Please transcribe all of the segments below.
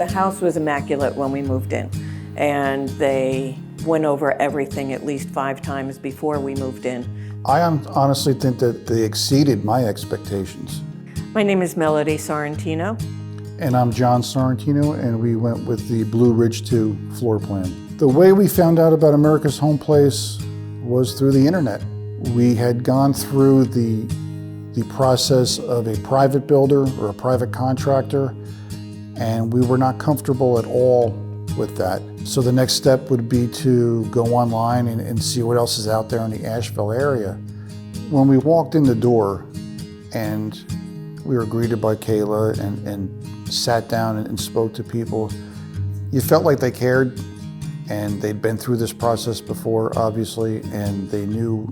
The house was immaculate when we moved in, and they went over everything at least 5 times before we moved in. I honestly think that they exceeded my expectations. My name is Melody Sorrentino. And I'm John Sorrentino, and we went with the Blue Ridge 2 floor plan. The way we found out about America's Home Place was through the internet. We had gone through the process of a private builder or a private contractor, and we were not comfortable at all with that. So the next step would be to go online and see what else is out there in the Asheville area. When we walked in the door and we were greeted by Kayla and sat down and spoke to people, you felt like they cared, and they'd been through this process before, obviously, and they knew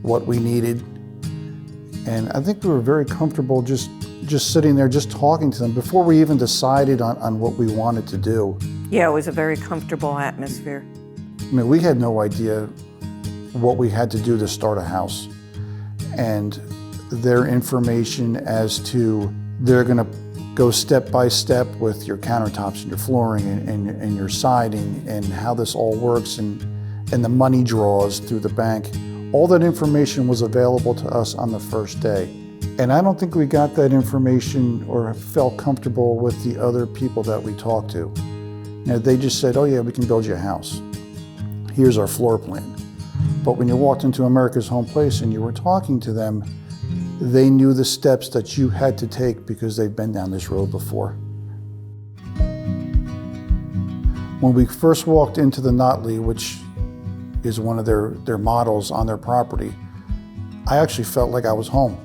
what we needed. And I think we were very comfortable just sitting there, just talking to them before we even decided on what we wanted to do. Yeah, it was a very comfortable atmosphere. I mean, we had no idea what we had to do to start a house. And their information as to they're gonna go step by step with your countertops and your flooring and your siding and how this all works and the money draws through the bank. All that information was available to us on the first day. And I don't think we got that information or felt comfortable with the other people that we talked to. You know, they just said, oh yeah, we can build you a house. Here's our floor plan. But when you walked into America's Home Place and you were talking to them, they knew the steps that you had to take because they've been down this road before. When we first walked into the Nottely, which is one of their models on their property, I actually felt like I was home.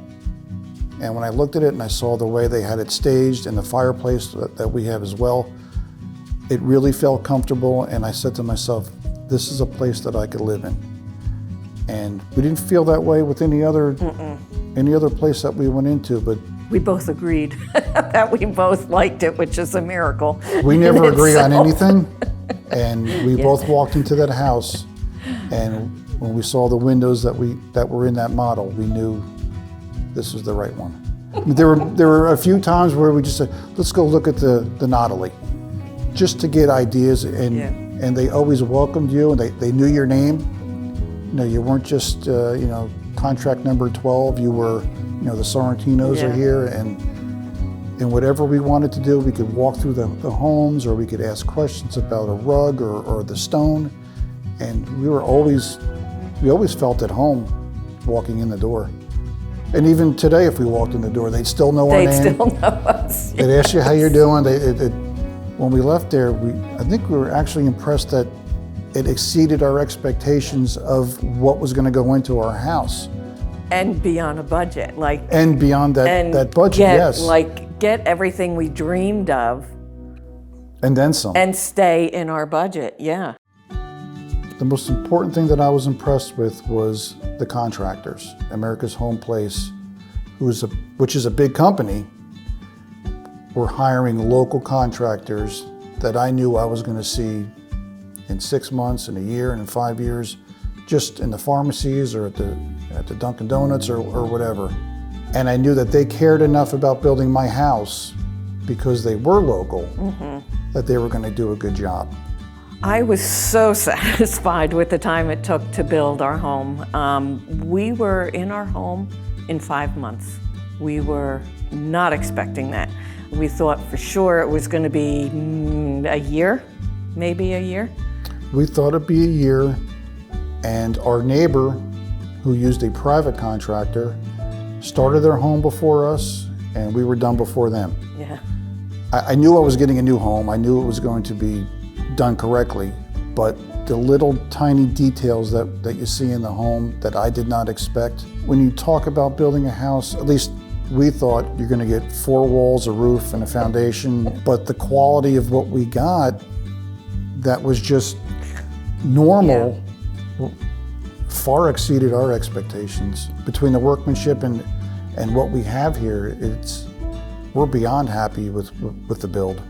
And when I looked at it and I saw the way they had it staged and the fireplace that we have as well, it really felt comfortable, and I said to myself, this is a place that I could live in. And we didn't feel that way with any other place that we went into, but we both agreed that we both liked it, which is a miracle. We never agree on anything, and we both walked into that house, and when we saw the windows that were in that model, we knew this was the right one. There were a few times where we just said, let's go look at the Nottely, just to get ideas, and they always welcomed you, and they knew your name. You know, you weren't just contract number 12. You were, the Sorrentinos are here, and whatever we wanted to do, we could walk through the homes, or we could ask questions about a rug or the stone, and we always felt at home walking in the door. And even today, if we walked in the door, they'd still know our name. They'd still know us. They'd ask you how you're doing. When we left there, I think we were actually impressed that it exceeded our expectations of what was going to go into our house. And beyond a budget, And beyond that budget, yes. Get everything we dreamed of. And then some. And stay in our budget, yeah. The most important thing that I was impressed with was the contractors. America's Home Place, which is a big company, were hiring local contractors that I knew I was going to see in 6 months, in a year, and in 5 years, just in the pharmacies or at the Dunkin' Donuts or whatever. And I knew that they cared enough about building my house because they were local, that they were going to do a good job. I was so satisfied with the time it took to build our home. We were in our home in 5 months. We were not expecting that. We thought for sure it was going to be a year, maybe a year. We thought it'd be a year, and our neighbor, who used a private contractor, started their home before us, and we were done before them. Yeah. I knew I was getting a new home. I knew it was going to be done correctly, but the little tiny details that you see in the home that I did not expect. When you talk about building a house, at least we thought you're going to get 4 walls, a roof, and a foundation, but the quality of what we got that was just normal far exceeded our expectations. Between the workmanship and what we have here, we're beyond happy with the build.